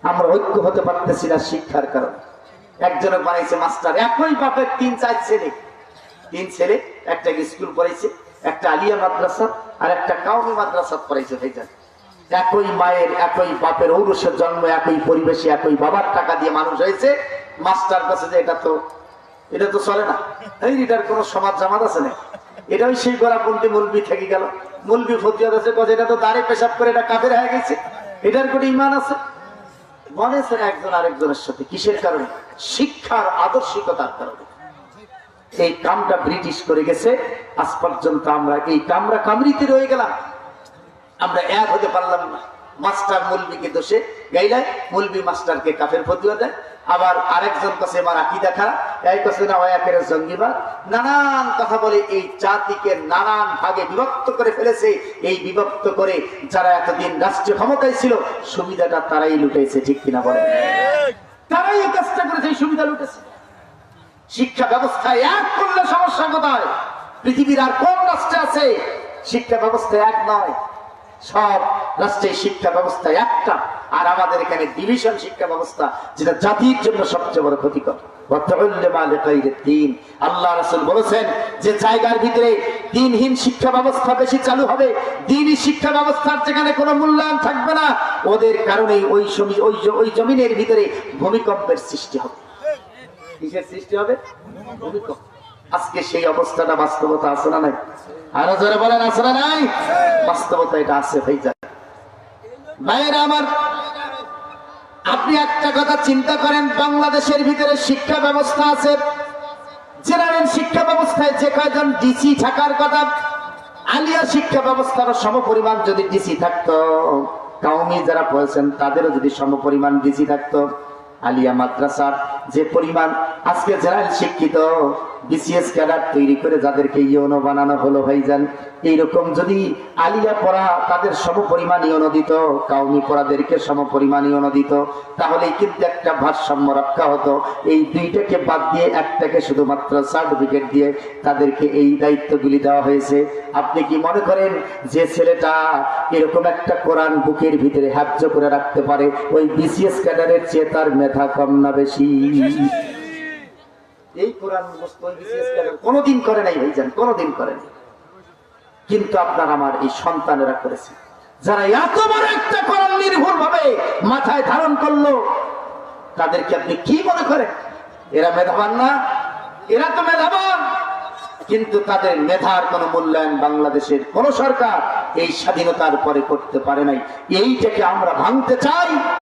আমরা ঐক্য হতে পারতেছি না শিক্ষার কারণে। একজনে বানাইছে মাস্টার, একই বাপের তিন ছেলে, একটা স্কুল পড়াইছে, একটা আলিয়া মাদ্রাসা আর একটা কাউমি মাদ্রাসা পড়াইছে। ভাইজান, একই মায়ের একই বাপের ঔরসের জন্ম, একই পরিবেশে একই বাবার টাকা দিয়ে মানুষ হয়েছে। মাস্টার কাছে যে এটা তো চলে না, এটার কোন সমাজ জামাত আছে না, এটাই সেই গোড়াপন্থী মৌলবি থেকে গেল। মৌলবি ফতিয়াদ আছে, এটা তো দাঁড়ে পেশাব করে এটা কাফের হয়ে গেছে, এটার কোন ইমান আছে? মনেছে একজন আরেকজনের সাথে। কিসের কারণে? শিক্ষার আদর্শিকতার কারণে। এই কামটা ব্রিটিশ করে গেছে। আজ পর্যন্ত আমরা এই কামরিতে রয়ে গেলাম, আমরা এক হতে পারলাম না। মাস্টার মৌলবিকে দোষে গাইলায়, মৌলবি মাস্টারকে কাফের ফতোয়া দেয়। আবার আরেকজন কাছে আমার আকীদা খারাপ, এই কাছে না ওই একের জঙ্গিবাদ, নানান কথা বলে এই জাতিকে নানান ভাগে বিভক্ত করে ফেলেছে। এই বিভক্ত করে যারা এতদিন রাষ্ট্রীয় ক্ষমতায় ছিল, সুবিধাটা তারাই লুটেছে। ঠিক কিনা বলেন? তারাই এই কাজটা করেছে, এই সুবিধা লুটেছে। শিক্ষা ব্যবস্থায় এক করলে সমস্যা কোথায়? পৃথিবীর আর কোন রাষ্ট্রে আছে শিক্ষা ব্যবস্থা এক নয়? সব রাষ্ট্রের শিক্ষা ব্যবস্থা একটা, আর আমাদের এখানে ডিভিশন শিক্ষা ব্যবস্থা, যেটা জাতির জন্য সবচেয়ে বড় ক্ষতিকর। আল্লাহ রাসূল বলেছেন যে জায়গার ভিতরে দ্বীনহীন শিক্ষা ব্যবস্থা বেশি চালু হবে, দ্বীনি শিক্ষা ব্যবস্থার যেখানে কোনো মূল্যায়ন থাকবে না, ওদের কারণেই ওই জমিনের ভিতরে ভূমিকম্পের সৃষ্টি হবে। কিসের সৃষ্টি হবে? ভূমিকম্প। আজকে সেই অবস্থাটা বাস্তবতা আছে না নাই? আরো জোরে বলেন, আছে না নাই? বাস্তবতা এটা আছে। ভাইজান, ভাইয়েরা আমার, আপনি একটা কথা চিন্তা করেন, বাংলাদেশের ভিতরে শিক্ষা ব্যবস্থা আছে, জেনারেল শিক্ষা ব্যবস্থায় যে কয়জন ডিসি থাকার কথা, আলিয়া শিক্ষা ব্যবস্থার সমপরিমাণ যদি ডিসি থাকতো, কাউমি যারা পড়েছেন তাদেরও যদি সমপরিমাণ ডিসি থাকতো, আলিয়া মাদ্রাসার যে পরিমাণ আজকে জেনারেল শিক্ষিত বিসিএস ক্যাডার তৈরি করে যাদেরকে ইউনো বানানো হলো, ভাইজান, এইরকম যদি আলিয়া পড়া তাদের সমপরিমাণ ইউনো দিত, কাউমি পড়াদেরকে সমপরিমাণ ইউনো দিত, তাহলে কিন্তু একটা ভারসাম্য রক্ষা হতো। এই দুইটাকে বাদ দিয়ে একটাকে শুধুমাত্র সার্টিফিকেট দিয়ে তাদেরকে এই দায়িত্বগুলি দেওয়া হয়েছে। আপনি কি মনে করেন যে ছেলেটা এরকম একটা কোরআন বুকের ভিতরে হাফজ করে রাখতে পারে, ওই বিসিএস ক্যাডারের চেয়ে তার মেধা কম না বেশি? এই কোরআন কোনদিন করে নাই ভাইজান, কোনদিন করে নাই। কিন্তু আপনার আমার এই সন্তানেরা করেছে, যারা এত বড় একটা কোরআন নির্ভর ভাবে মাথায় ধারণ করলো, তাদেরকে আপনি কি মনে করেন এরা মেধাবান না? এরা তো মেধাবান, কিন্তু তাদের মেধার কোন মূল্যায়ন বাংলাদেশের কোন সরকার এই স্বাধীনতার পরে করতে পারে নাই। এইটাকে আমরা ভাঙতে চাই।